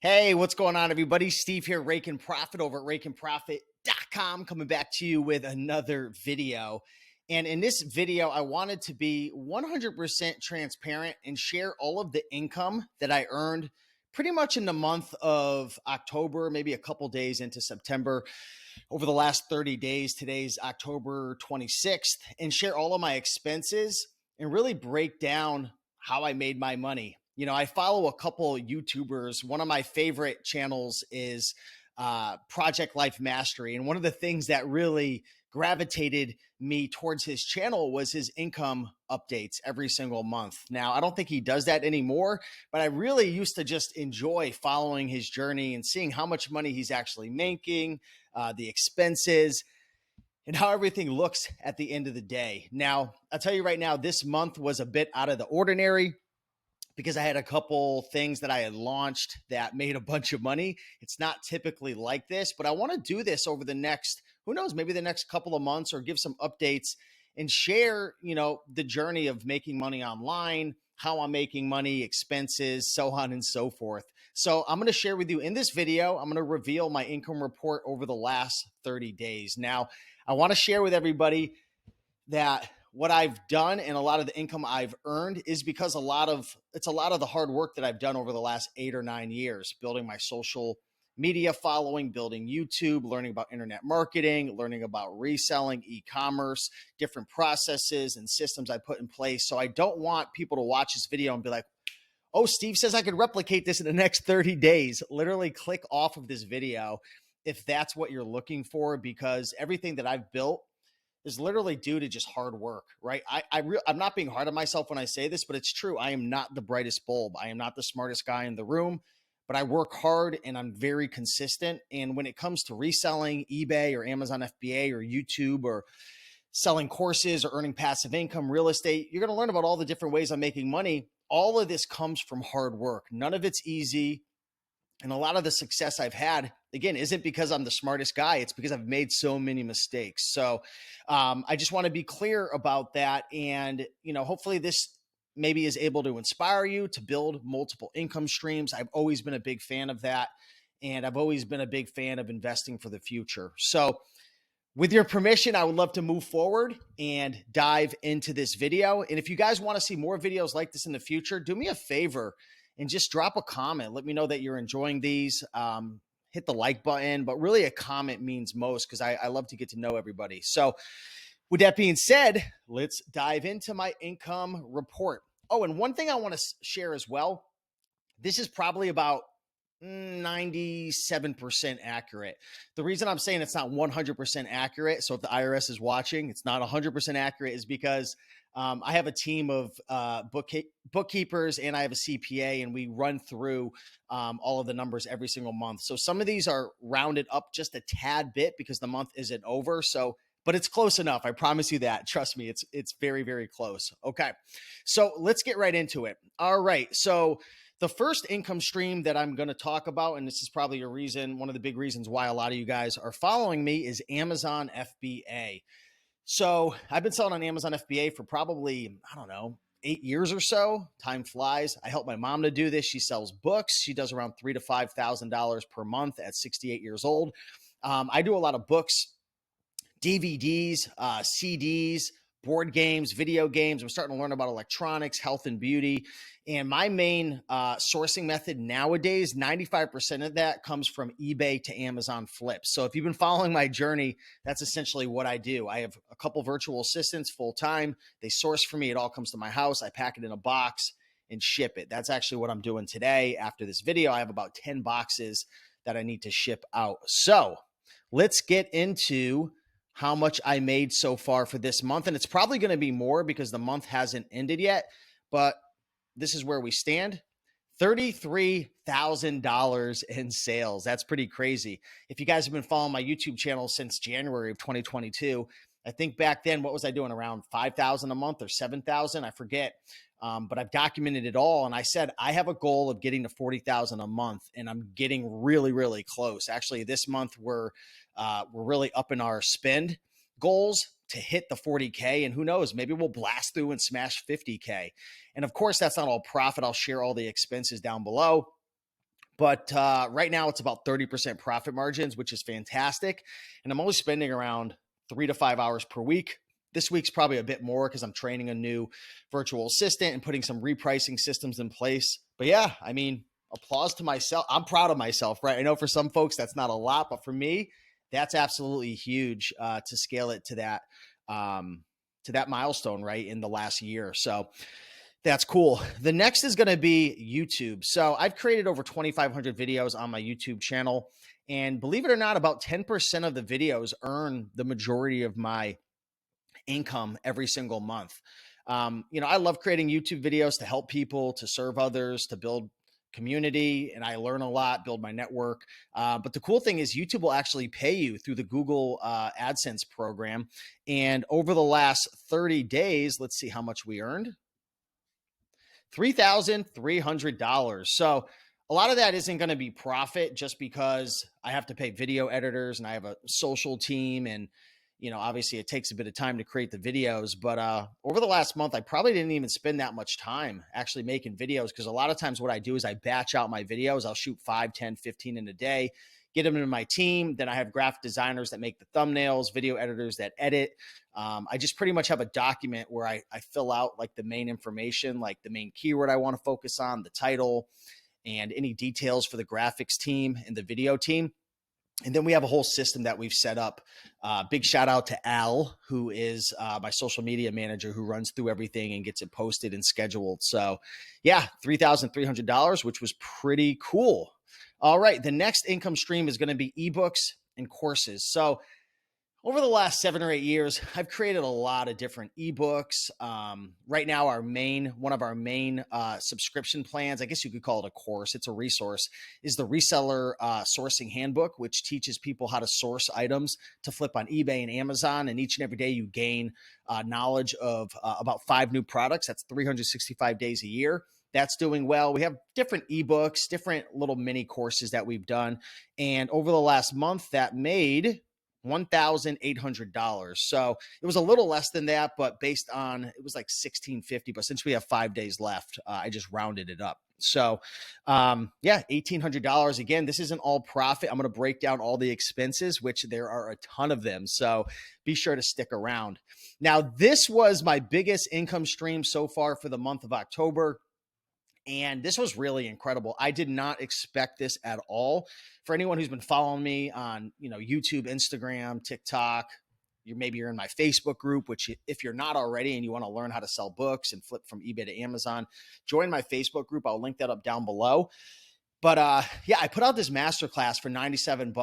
Hey, what's going on, everybody? Steve here, Rake and Profit over at rakeandprofit.com, coming back to you with another video. And in this video, I wanted to be 100% transparent and share all of the income that I earned pretty much in the month of October, maybe a couple days into September, over the last 30 days. Today's October 26th, and share all of my expenses and really break down how I made my money. You know, I follow a couple YouTubers. One of my favorite channels is Project Life Mastery. And one of the things that really gravitated me towards his channel was his income updates every single month. Now, I don't think he does that anymore, but I really used to just enjoy following his journey and seeing how much money he's actually making, the expenses, and how everything looks at the end of the day. Now, I'll tell you right now, this month was a bit out of the ordinary because I had a couple things that I had launched that made a bunch of money. It's not typically like this, but I want to do this over the next, who knows, maybe the next couple of months, or give some updates and share, the journey of making money online, how I'm making money, expenses, so on and so forth. So I'm going to share with you in this video, I'm going to reveal my income report over the last 30 days. Now, I want to share with everybody that what I've done and a lot of the income I've earned is because it's a lot of the hard work that I've done over the last 8 or 9 years, building my social media following, building YouTube, learning about internet marketing, learning about reselling, e-commerce, different processes and systems I put in place. So I don't want people to watch this video and be like, oh, Steve says I could replicate this in the next 30 days. Literally click off of this video if that's what you're looking for, because everything that I've built is literally due to just hard work, right? I'm not being hard on myself when I say this, but it's true. I am not the brightest bulb. I am not the smartest guy in the room, but I work hard and I'm very consistent. And when it comes to reselling, eBay or Amazon FBA or YouTube, or selling courses or earning passive income, real estate, you're going to learn about all the different ways I'm making money. All of this comes from hard work. None of it's easy. And a lot of the success I've had, again, isn't because I'm the smartest guy. It's because I've made so many mistakes. So I just want to be clear about that. And, hopefully this maybe is able to inspire you to build multiple income streams. I've always been a big fan of that. And I've always been a big fan of investing for the future. So with your permission, I would love to move forward and dive into this video. And if you guys want to see more videos like this in the future, do me a favor and just drop a comment. Let me know that you're enjoying these. Hit the like button, but really a comment means most because I love to get to know everybody. So with that being said, let's dive into my income report. Oh, and one thing I want to share as well, this is probably about 97% accurate. The reason I'm saying it's not 100% accurate, so if the IRS is watching, it's not 100% accurate, is because I have a team of bookkeepers and I have a CPA, and we run through all of the numbers every single month. So some of these are rounded up just a tad bit because the month isn't over. So, but it's close enough. I promise you that. Trust me, it's very, very close. Okay, so let's get right into it. All right, so the first income stream that I'm going to talk about, and this is probably one of the big reasons why a lot of you guys are following me, is Amazon FBA. So I've been selling on Amazon FBA for probably, 8 years or so. Time flies. I help my mom to do this. She sells books. She does around $3,000 to $5,000 per month at 68 years old. I do a lot of books, DVDs, CDs, board games, video games. I'm starting to learn about electronics, health and beauty. And my main sourcing method nowadays, 95% of that comes from eBay to Amazon flips. So if you've been following my journey, that's essentially what I do. I have a couple virtual assistants full time. They source for me. It all comes to my house. I pack it in a box and ship it. That's actually what I'm doing today. After this video, I have about 10 boxes that I need to ship out. So let's get into how much I made so far for this month. And it's probably going to be more because the month hasn't ended yet, but this is where we stand. $33,000 in sales. That's pretty crazy. If you guys have been following my YouTube channel since January of 2022, I think back then, what was I doing? Around 5,000 a month or 7,000? I forget. But I've documented it all. And I said, I have a goal of getting to 40,000 a month, and I'm getting really, really close. Actually, this month we're really upping our spend goals to hit the 40K. And who knows, maybe we'll blast through and smash 50K. And of course, that's not all profit. I'll share all the expenses down below. But right now it's about 30% profit margins, which is fantastic. And I'm only spending around 3 to 5 hours per week. This week's probably a bit more because I'm training a new virtual assistant and putting some repricing systems in place. But yeah, I mean, applause to myself. I'm proud of myself, right? I know for some folks that's not a lot, but for me, that's absolutely huge to scale it to that milestone, right, in the last year. So that's cool. The next is going to be YouTube. So I've created over 2,500 videos on my YouTube channel. And believe it or not, about 10% of the videos earn the majority of my income every single month. I love creating YouTube videos to help people, to serve others, to build community, and I learn a lot, build my network. But the cool thing is YouTube will actually pay you through the Google AdSense program. And over the last 30 days, let's see how much we earned. $3,300. So a lot of that isn't going to be profit just because I have to pay video editors and I have a social team, and obviously it takes a bit of time to create the videos. But over the last month, I probably didn't even spend that much time actually making videos, because a lot of times what I do is I batch out my videos. I'll shoot 5, 10, 15 in a day, get them into my team. Then I have graphic designers that make the thumbnails, video editors that edit. I just pretty much have a document where I fill out like the main information, like the main keyword I want to focus on, the title, and any details for the graphics team and the video team. And then we have a whole system that we've set up. Big shout out to Al, who is my social media manager, who runs through everything and gets it posted and scheduled. So yeah, $3,300, which was pretty cool. All right, the next income stream is going to be ebooks and courses. So over the last 7 or 8 years, I've created a lot of different ebooks. Right now, one of our main subscription plans, I guess you could call it a course, it's a resource, is the Reseller Sourcing Handbook, which teaches people how to source items to flip on eBay and Amazon. And each and every day you gain knowledge of about 5 new products. That's 365 days a year. That's doing well. We have different ebooks, different little mini courses that we've done. And over the last month, that made $1,800. So it was a little less than that, but based on, it was like $1,650. But since we have 5 days left, I just rounded it up. So yeah, $1,800. Again, this isn't all profit. I'm going to break down all the expenses, which there are a ton of them. So be sure to stick around. Now, this was my biggest income stream so far for the month of October. And this was really incredible. I did not expect this at all. For anyone who's been following me on, YouTube, Instagram, TikTok, maybe you're in my Facebook group, which if you're not already and you want to learn how to sell books and flip from eBay to Amazon, join my Facebook group. I'll link that up down below. But yeah, I put out this masterclass for $97,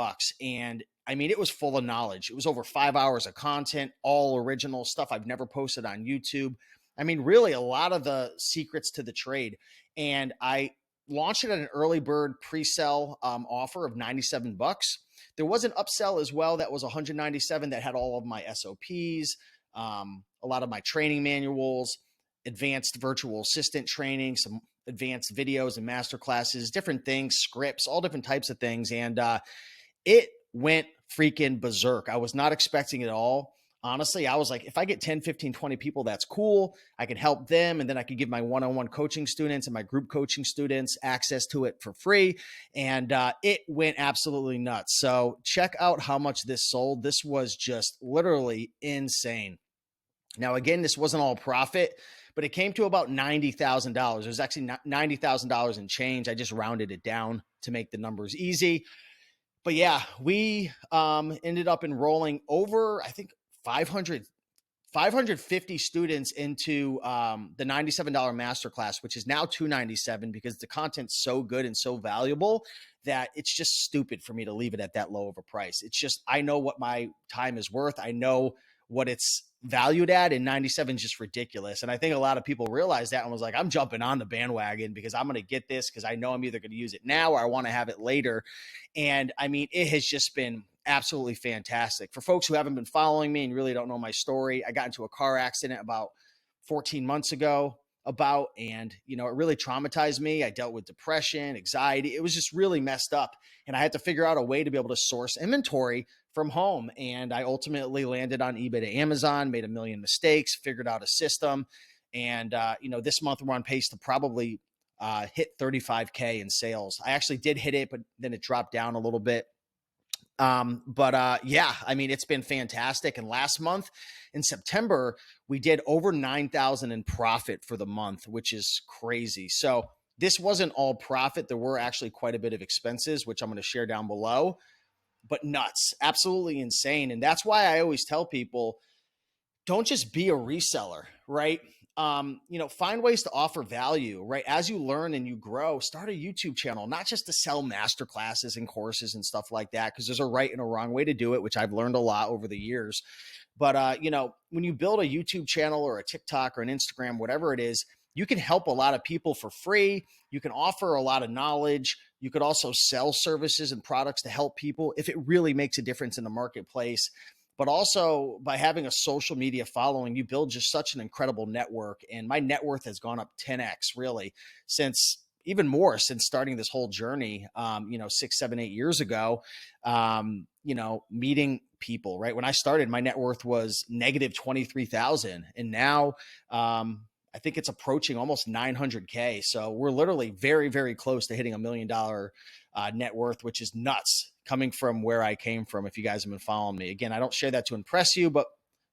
and I mean, it was full of knowledge. It was over 5 hours of content, all original stuff I've never posted on YouTube. I mean, really a lot of the secrets to the trade. And I launched it at an early bird pre-sale offer of $97. There was an upsell as well that was $197 that had all of my SOPs, a lot of my training manuals, advanced virtual assistant training, some advanced videos and master classes, different things, scripts, all different types of things. And it went freaking berserk. I was not expecting it at all. Honestly, I was like, if I get 10, 15, 20 people, that's cool. I can help them. And then I could give my one-on-one coaching students and my group coaching students access to it for free. And it went absolutely nuts. So check out how much this sold. This was just literally insane. Now, again, this wasn't all profit, but it came to about $90,000. It was actually $90,000 and change. I just rounded it down to make the numbers easy. But yeah, we ended up enrolling over, I think, 550 students into the $97 masterclass, which is now $297, because the content's so good and so valuable that it's just stupid for me to leave it at that low of a price. It's just, I know what my time is worth. I know what it's valued at, and 97 is just ridiculous. And I think a lot of people realized that and was like, I'm jumping on the bandwagon because I'm going to get this because I know I'm either going to use it now or I want to have it later. And I mean, it has just been absolutely fantastic. For folks who haven't been following me and really don't know my story, I got into a car accident about 14 months ago and it really traumatized me. I dealt with depression, anxiety. It was just really messed up. And I had to figure out a way to be able to source inventory from home. And I ultimately landed on eBay to Amazon, made a million mistakes, figured out a system. And, this month we're on pace to probably hit 35K in sales. I actually did hit it, but then it dropped down a little bit. Yeah, I mean, it's been fantastic. And last month in September, we did over 9,000 in profit for the month, which is crazy. So this wasn't all profit. There were actually quite a bit of expenses, which I'm going to share down below, but nuts, absolutely insane. And that's why I always tell people, don't just be a reseller, right? Find ways to offer value, right? As you learn and you grow, start a YouTube channel, not just to sell master classes and courses and stuff like that, because there's a right and a wrong way to do it, which I've learned a lot over the years. But when you build a YouTube channel or a TikTok or an Instagram, whatever it is, you can help a lot of people for free. You can offer a lot of knowledge. You could also sell services and products to help people if it really makes a difference in the marketplace. But also by having a social media following, you build just such an incredible network. And my net worth has gone up 10x really since even more since starting this whole journey, 6, 7, 8 years ago, meeting people, right? When I started, my net worth was negative 23,000. And now, I think it's approaching almost 900K. So we're literally very, very close to hitting $1 million net worth, which is nuts coming from where I came from. If you guys have been following me, again, I don't share that to impress you, but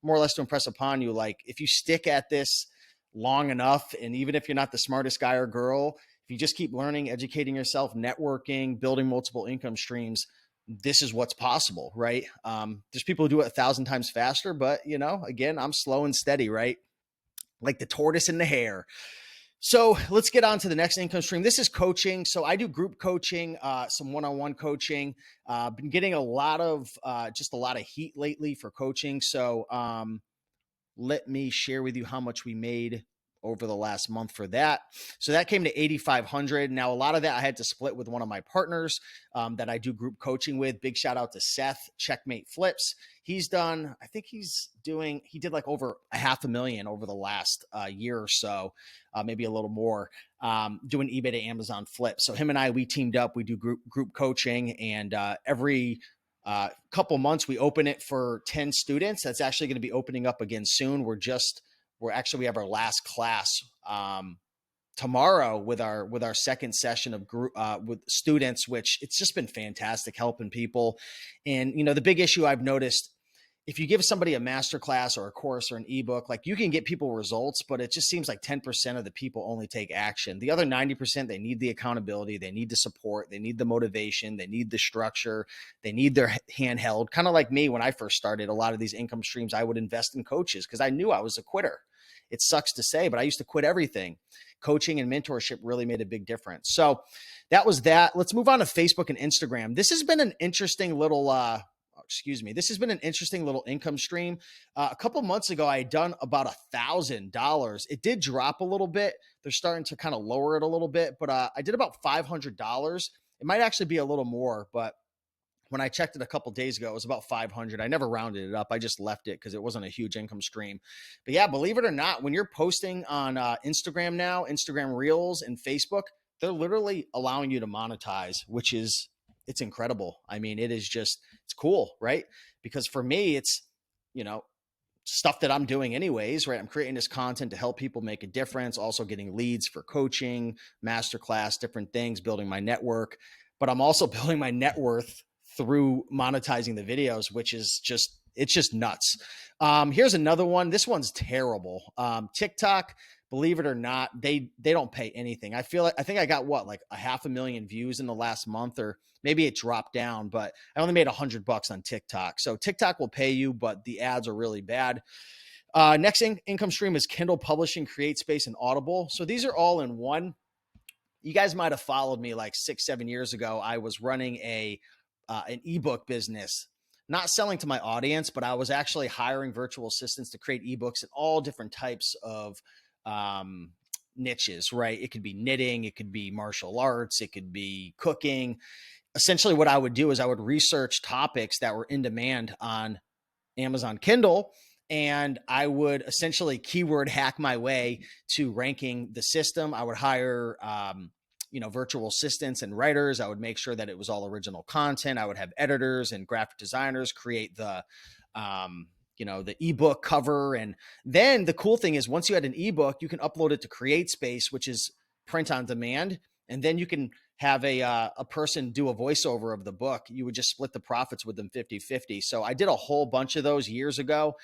more or less to impress upon you. Like if you stick at this long enough, and even if you're not the smartest guy or girl, if you just keep learning, educating yourself, networking, building multiple income streams, this is what's possible, right? There's people who do it 1,000 times faster, but again, I'm slow and steady, right? Like the tortoise and the hare. So let's get on to the next income stream. This is coaching. So I do group coaching, some one-on-one coaching. Been getting a lot of heat lately for coaching. So let me share with you how much we made over the last month for that. So that came to 8,500. Now, a lot of that I had to split with one of my partners that I do group coaching with. Big shout out to Seth, Checkmate Flips. He did like over $500,000 over the last year or so, maybe a little more, doing eBay to Amazon flip. So him and we teamed up, we do group coaching, and every couple months we open it for 10 students. That's actually going to be opening up again soon. We have our last class tomorrow with our second session of group with students, which it's just been fantastic helping people. And the big issue I've noticed, if you give somebody a masterclass or a course or an ebook, like you can get people results, but it just seems like 10% of the people only take action. The other 90%, they need the accountability, they need the support, they need the motivation, they need the structure, they need their handheld. Kind of like me when I first started a lot of these income streams, I would invest in coaches because I knew I was a quitter. It sucks to say, but I used to quit everything. Coaching and mentorship really made a big difference. So that was that. Let's move on to Facebook and Instagram. This has been an interesting little income stream. A couple months ago, I had done about $1,000. It did drop a little bit. They're starting to kind of lower it a little bit, but I did about $500. It might actually be a little more, but when I checked it a couple days ago, it was about 500. I never rounded it up. I just left it because it wasn't a huge income stream. But yeah, believe it or not, when you're posting on Instagram now, Instagram Reels and Facebook, they're literally allowing you to monetize, it's incredible. I mean, it's cool, right? Because for me, it's, stuff that I'm doing anyways, right? I'm creating this content to help people make a difference, also getting leads for coaching, masterclass, different things, building my network. But I'm also building my net worth through monetizing the videos, which is it's just nuts. Here's another one. This one's terrible. TikTok, believe it or not, they don't pay anything. I think I got like 500,000 views in the last month, or maybe it dropped down, but I only made $100 on TikTok. So TikTok will pay you, but the ads are really bad. Next income stream is Kindle Publishing, CreateSpace, and Audible. So these are all in one. You guys might have followed me like 6, 7 years ago. I was running an ebook business, not selling to my audience, but I was actually hiring virtual assistants to create ebooks in all different types of niches, right? It could be knitting, it could be martial arts, it could be cooking. Essentially what I would do is I would research topics that were in demand on Amazon Kindle, and I would essentially keyword hack my way to ranking the system. I would hire virtual assistants and writers. I would make sure that it was all original content. I would have editors and graphic designers create the ebook cover. And then the cool thing is once you had an ebook, you can upload it to CreateSpace, which is print on demand, and then you can have a person do a voiceover of the book. You would just split the profits with them 50-50. So I did a whole bunch of those years ago.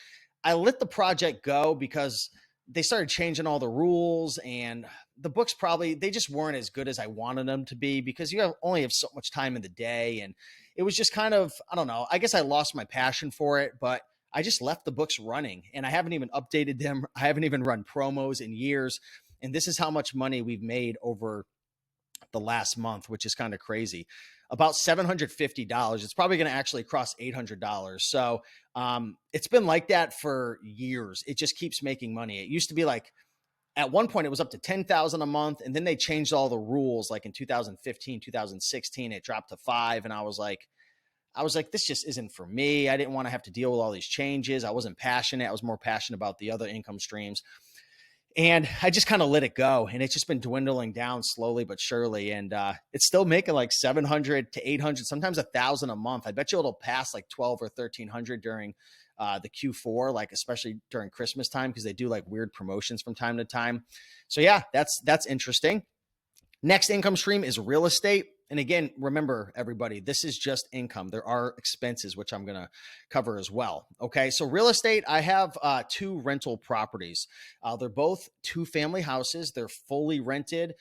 I let the project go because they started changing all the rules, and the books they just weren't as good as I wanted them to be, because only have so much time in the day. And it was just kind of, I don't know, I guess I lost my passion for it, but I just left the books running, and I haven't even updated them. I haven't even run promos in years. And this is how much money we've made over the last month, which is kind of crazy. About $750. It's probably going to actually cross $800. So it's been like that for years. It just keeps making money. It used to be like, at one point it was up to 10,000 a month, and then they changed all the rules. Like in 2015, 2016, it dropped to 5. And I was like, this just isn't for me. I didn't want to have to deal with all these changes. I wasn't passionate. I was more passionate about the other income streams. And I just kind of let it go. And it's just been dwindling down slowly but surely. And it's still making like 700 to 800, sometimes 1,000 a month. I bet you it'll pass like 12 or 1,300 during the Q4, like especially during Christmas time, because they do like weird promotions from time to time. So yeah, that's interesting. Next income stream is real estate. And again, remember everybody, this is just income. There are expenses, which I'm going to cover as well. Okay. So real estate, I have 2 rental properties. They're both 2-family houses. They're fully rented.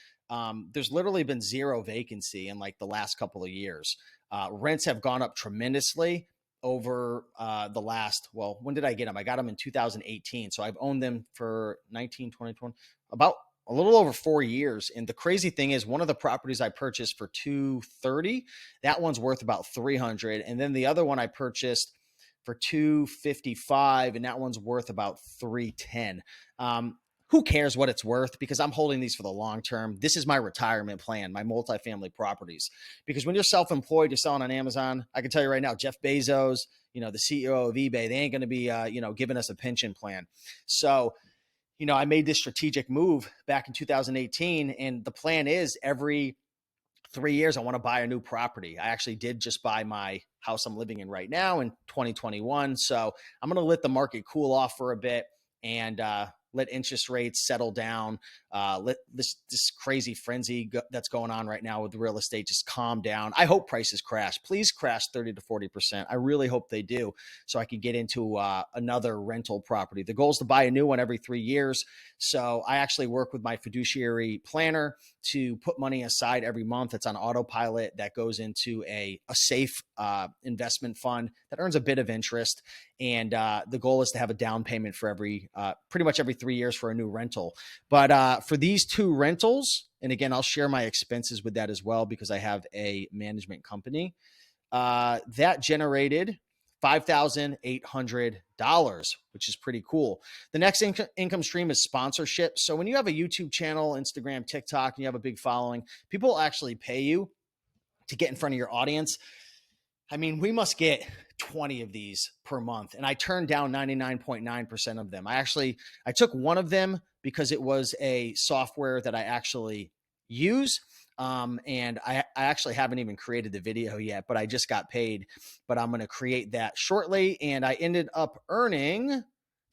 There's literally been 0 vacancy in like the last couple of years. Rents have gone up tremendously over the last, well, when did I get them? I got them in 2018. So I've owned them for 19, 20, 20, about a little over 4 years. And the crazy thing is, one of the properties I purchased for $230, that one's worth about $300. And then the other one I purchased for $255, and that one's worth about $310. Who cares what it's worth? Because I'm holding these for the long term. This is my retirement plan, my multifamily properties. Because when you're self-employed, you're selling on Amazon. I can tell you right now, Jeff Bezos, the CEO of eBay, they ain't going to be, giving us a pension plan. So, I made this strategic move back in 2018, and the plan is every 3 years, I want to buy a new property. I actually did just buy my house I'm living in right now in 2021. So I'm going to let the market cool off for a bit and let interest rates settle down. Let this crazy frenzy that's going on right now with real estate just calm down. I hope prices crash. Please crash 30 to 40%. I really hope they do, so I can get into another rental property. The goal is to buy a new one every 3 years. So I actually work with my fiduciary planner to put money aside every month. It's on autopilot. That goes into a safe investment fund that earns a bit of interest. And the goal is to have a down payment for pretty much every 3 years for a new rental. But for these 2 rentals, and again, I'll share my expenses with that as well, because I have a management company that generated $5,800, which is pretty cool. The next income stream is sponsorship. So when you have a YouTube channel, Instagram, TikTok, and you have a big following, people will actually pay you to get in front of your audience. I mean, we must get 20 of these per month, and I turned down 99.9% of them. I took one of them because it was a software that I actually use. And I actually haven't even created the video yet, but I just got paid, but I'm going to create that shortly. And I ended up earning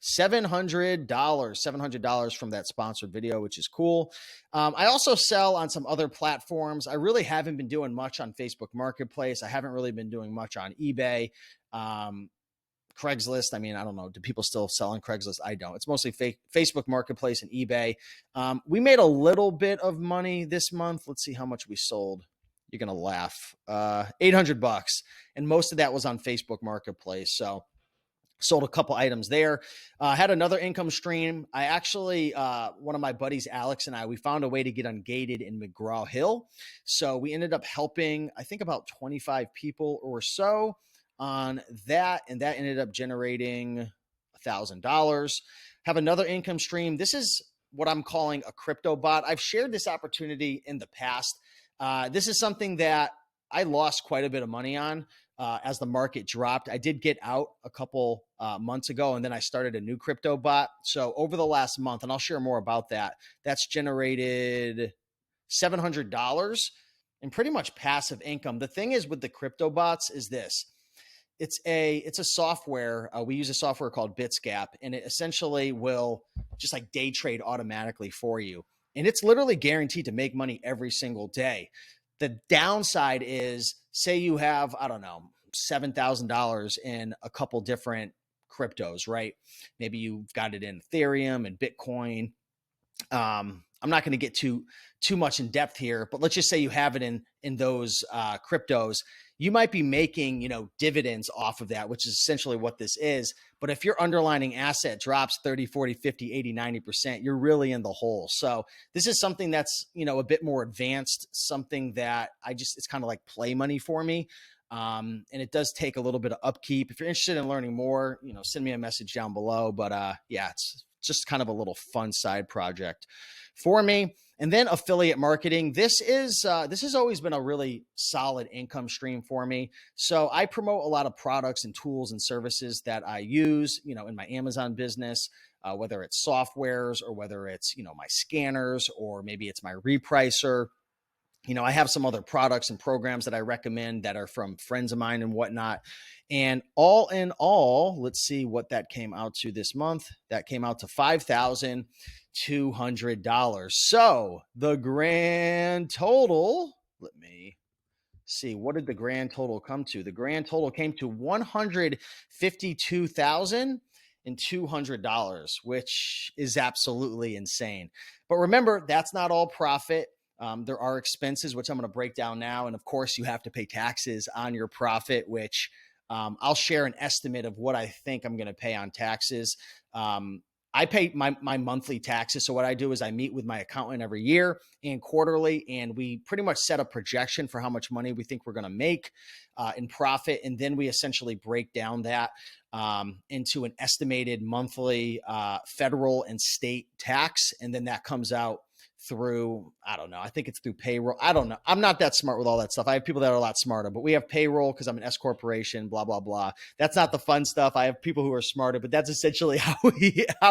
$700 from that sponsored video, which is cool. I also sell on some other platforms. I really haven't been doing much on Facebook Marketplace. I haven't really been doing much on eBay. Craigslist. I mean, I don't know. Do people still sell on Craigslist? I don't. It's mostly Facebook Marketplace and eBay. We made a little bit of money this month. Let's see how much we sold. You're going to laugh. $800. And most of that was on Facebook Marketplace. So sold a couple items there. Had another income stream. I actually, one of my buddies, Alex, and we found a way to get ungated in McGraw-Hill. So we ended up helping, I think, about 25 people or so on that. And that ended up generating $1,000. Have another income stream. This is what I'm calling a crypto bot. I've shared this opportunity in the past. This is something that I lost quite a bit of money on. As the market dropped. I did get out a couple months ago, and then I started a new crypto bot. So over the last month, and I'll share more about that, that's generated $700 and pretty much passive income. The thing is with the crypto bots is this. It's a software. We use a software called Bitsgap, and it essentially will just like day trade automatically for you. and it's literally guaranteed to make money every single day. The downside is, say you have, I don't know, $7,000 in a couple different cryptos, right? Maybe you've got it in Ethereum and Bitcoin. I'm not going to get too much in depth here, but let's just say you have it in those cryptos. You might be making, dividends off of that, which is essentially what this is. But if your underlying asset drops 30, 40, 50, 80, 90%, you're really in the hole. So this is something that's, a bit more advanced, something that it's kind of like play money for me. And it does take a little bit of upkeep. If you're interested in learning more, send me a message down below. But yeah, it's just kind of a little fun side project for me. And then affiliate marketing. This has always been a really solid income stream for me. So I promote a lot of products and tools and services that I use, in my Amazon business, whether it's softwares or whether it's, my scanners, or maybe it's my repricer. I have some other products and programs that I recommend that are from friends of mine and whatnot. And all in all, let's see what that came out to this month. That came out to $5,200. So the grand total, let me see, what did the grand total come to? The grand total came to $152,200, which is absolutely insane. But remember, that's not all profit. There are expenses, which I'm going to break down now. And of course, you have to pay taxes on your profit, which I'll share an estimate of what I think I'm going to pay on taxes. I pay my monthly taxes. So what I do is I meet with my accountant every year and quarterly, and we pretty much set a projection for how much money we think we're going to make in profit. And then we essentially break down that into an estimated monthly federal and state tax. And then that comes out through, I don't know, I think it's through payroll. I don't know. I'm not that smart with all that stuff. I have people that are a lot smarter, but we have payroll because I'm an S corporation, blah, blah, blah. That's not the fun stuff. I have people who are smarter, but that's essentially how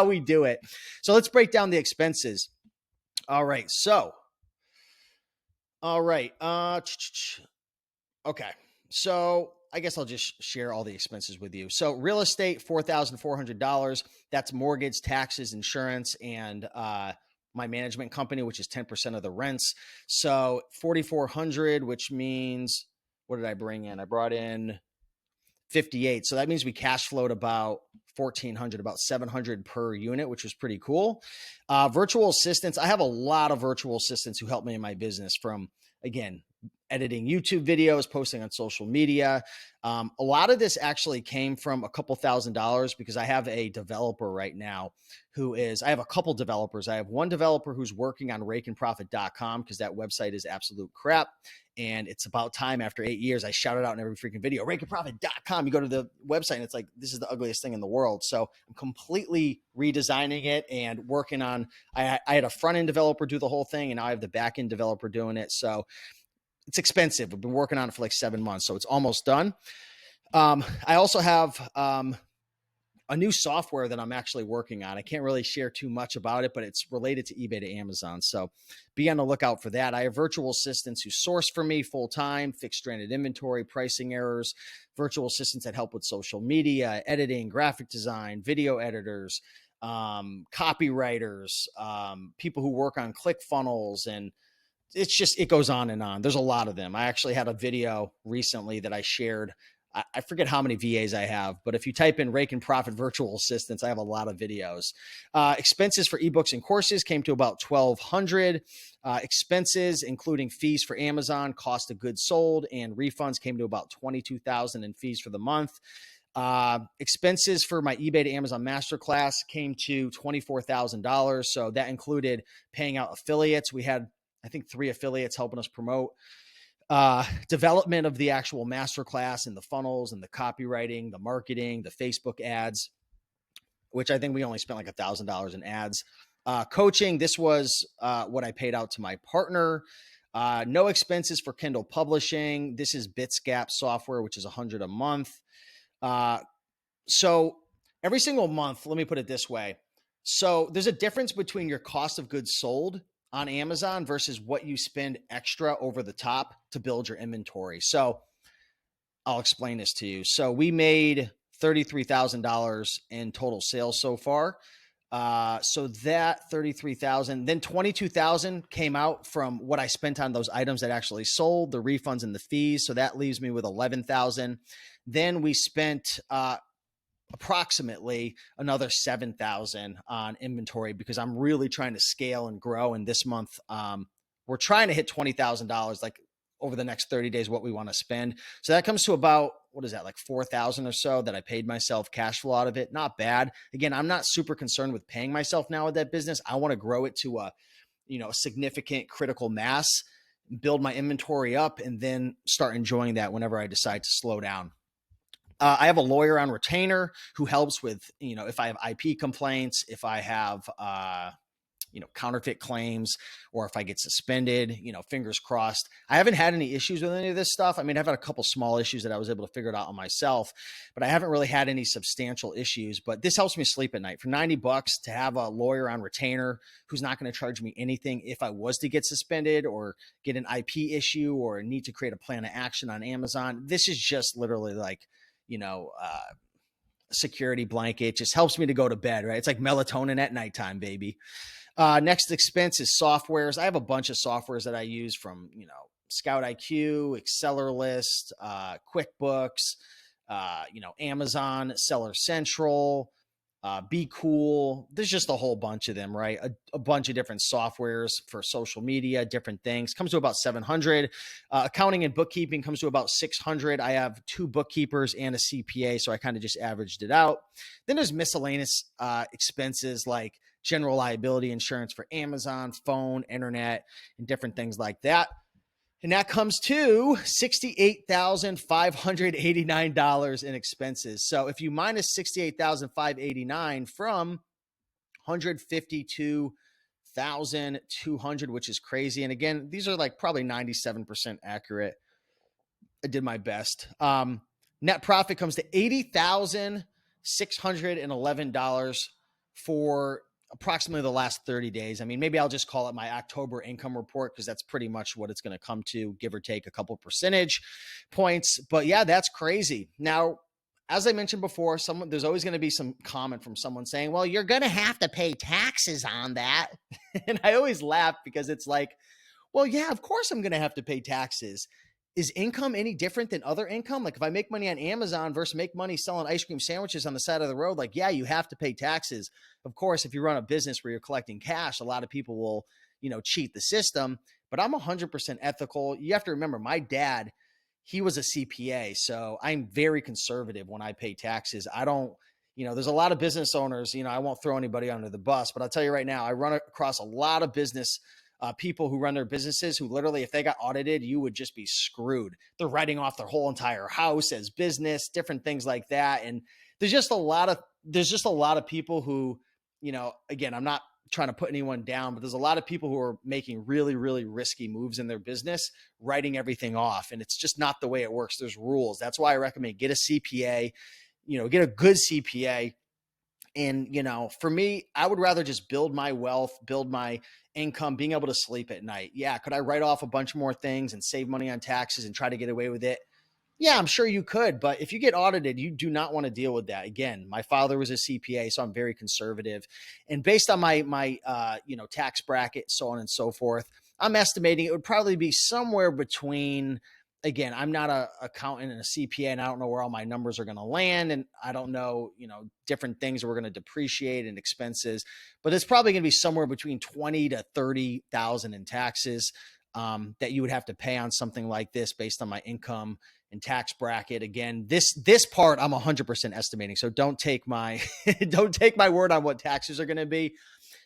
we do it. So let's break down the expenses. All right. Okay. So I guess I'll just share all the expenses with you. So real estate, $4,400. That's mortgage, taxes, insurance, and my management company, which is 10% of the rents. So 4,400, which means, what did I bring in? I brought in 58. So that means we cash flowed about 1,400, about 700 per unit, which was pretty cool. Virtual assistants. I have a lot of virtual assistants who help me in my business, from, again, editing YouTube videos, posting on social media. A lot of this actually came from a couple $1,000s because I have a developer right now I have a couple developers. I have one developer who's working on rakeandprofit.com because that website is absolute crap. And it's about time, after 8 years, I shout it out in every freaking video, rakeandprofit.com. You go to the website and it's like, this is the ugliest thing in the world. So I'm completely redesigning it and working on, I had a front end developer do the whole thing, and now I have the back end developer doing it. So it's expensive. We've been working on it for like 7 months, so it's almost done. I also have a new software that I'm actually working on. I can't really share too much about it, but it's related to eBay to Amazon. So be on the lookout for that. I have virtual assistants who source for me full time, fix stranded inventory, pricing errors, virtual assistants that help with social media, editing, graphic design, video editors, copywriters, people who work on ClickFunnels, and it goes on and on. There's a lot of them. I actually had a video recently that I shared. I forget how many VAs I have, but if you type in Rake and Profit virtual assistants, I have a lot of videos. Expenses for ebooks and courses came to about $1,200. Expenses, including fees for Amazon, cost of goods sold, and refunds, came to about $22,000 in fees for the month. Expenses for my eBay to Amazon masterclass came to $24,000. So that included paying out affiliates. We had, I think, 3 affiliates helping us promote. Development of the actual masterclass and the funnels and the copywriting, the marketing, the Facebook ads, which I think we only spent like $1,000 in ads. Coaching, this was what I paid out to my partner. No expenses for Kindle publishing. This is Bitsgap software, which is $100 a month. So every single month, let me put it this way. So there's a difference between your cost of goods sold on Amazon versus what you spend extra over the top to build your inventory. So I'll explain this to you. So we made $33,000 in total sales so far. So that 33,000, then 22,000 came out from what I spent on those items that actually sold, the refunds and the fees. So that leaves me with 11,000. Then we spent approximately another 7,000 on inventory because I'm really trying to scale and grow. And this month, we're trying to hit $20,000 like over the next 30 days, what we want to spend. So that comes to about, what is that, like 4,000 or so that I paid myself cash flow out of it. Not bad. Again, I'm not super concerned with paying myself now with that business. I want to grow it to a significant critical mass, build my inventory up, and then start enjoying that whenever I decide to slow down. I have a lawyer on retainer who helps with, if I have IP complaints, if I have, counterfeit claims, or if I get suspended, fingers crossed. I haven't had any issues with any of this stuff. I mean, I've had a couple small issues that I was able to figure it out on myself, but I haven't really had any substantial issues. But this helps me sleep at night. For $90 to have a lawyer on retainer who's not going to charge me anything if I was to get suspended or get an IP issue or need to create a plan of action on Amazon. This is just literally like, security blanket. It just helps me to go to bed, right? It's like melatonin at nighttime, baby. Next expense is softwares. I have a bunch of softwares that I use from, Scout IQ, Accelerlist, QuickBooks, Amazon, Seller Central, Be Cool. There's just a whole bunch of them, right? A bunch of different softwares for social media, different things. Comes to about 700. Accounting and bookkeeping comes to about 600. I have 2 bookkeepers and a CPA, so I kind of just averaged it out. Then there's miscellaneous expenses like general liability insurance for Amazon, phone, internet, and different things like that. And that comes to $68,589 in expenses. So if you minus $68,589 from $152,200, which is crazy. And again, these are like probably 97% accurate. I did my best. Net profit comes to $80,611 for approximately the last 30 days. I mean, maybe I'll just call it my October income report because that's pretty much what it's going to come to, give or take a couple percentage points. But yeah, that's crazy. Now, as I mentioned before, there's always going to be some comment from someone saying, well, you're going to have to pay taxes on that. And I always laugh because it's like, well, yeah, of course I'm going to have to pay taxes. Is income any different than other income? Like if I make money on Amazon versus make money selling ice cream sandwiches on the side of the road, like, yeah, you have to pay taxes. Of course, if you run a business where you're collecting cash, a lot of people will, cheat the system, but I'm 100% ethical. You have to remember my dad, he was a CPA. So I'm very conservative when I pay taxes. I don't, there's a lot of business owners, I won't throw anybody under the bus, but I'll tell you right now, I run across a lot of business people who run their businesses who literally, if they got audited, you would just be screwed. They're writing off their whole entire house as business, different things like that. And there's just a lot of people who, again, I'm not trying to put anyone down, but there's a lot of people who are making really, really risky moves in their business, writing everything off. And it's just not the way it works. There's rules. That's why I recommend get a CPA, get a good CPA. And, for me, I would rather just build my wealth, build my income, being able to sleep at night. Yeah. Could I write off a bunch more things and save money on taxes and try to get away with it? Yeah, I'm sure you could. But if you get audited, you do not want to deal with that. Again, my father was a CPA, so I'm very conservative. And based on my tax bracket, so on and so forth, I'm estimating it would probably be somewhere between, again, I'm not an accountant and a CPA, and I don't know where all my numbers are going to land. And I don't know, different things that we're going to depreciate and expenses, but it's probably going to be somewhere between 20 to 30,000 in taxes that you would have to pay on something like this based on my income and tax bracket. Again, this part I'm 100% estimating. So don't take my, don't take my word on what taxes are going to be.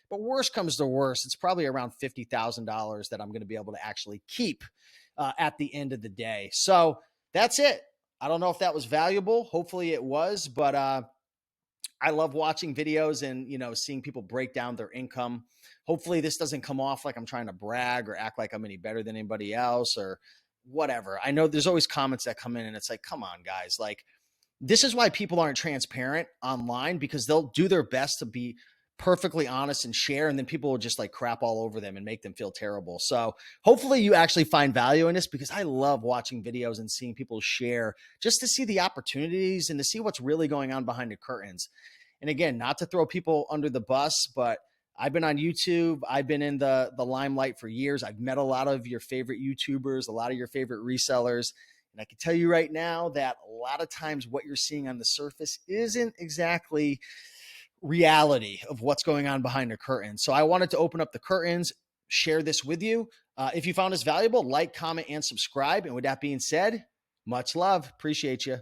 But worst comes to worst, it's probably around $50,000 that I'm going to be able to actually keep at the end of the day. So that's it. I don't know if that was valuable. Hopefully it was, but I love watching videos and, seeing people break down their income. Hopefully this doesn't come off like I'm trying to brag or act like I'm any better than anybody else or whatever. I know there's always comments that come in and it's like, come on, guys. Like, this is why people aren't transparent online, because they'll do their best to be perfectly honest and share, and then people will just like crap all over them and make them feel terrible. So hopefully you actually find value in this, because I love watching videos and seeing people share just to see the opportunities and to see what's really going on behind the curtains. And again, not to throw people under the bus, but I've been on YouTube. I've been in the limelight for years. I've met a lot of your favorite YouTubers, a lot of your favorite resellers. And I can tell you right now that a lot of times what you're seeing on the surface isn't exactly reality of what's going on behind the curtain. So I wanted to open up the curtains, share this with you. If you found this valuable, like, comment, and subscribe. And with that being said, much love. Appreciate you.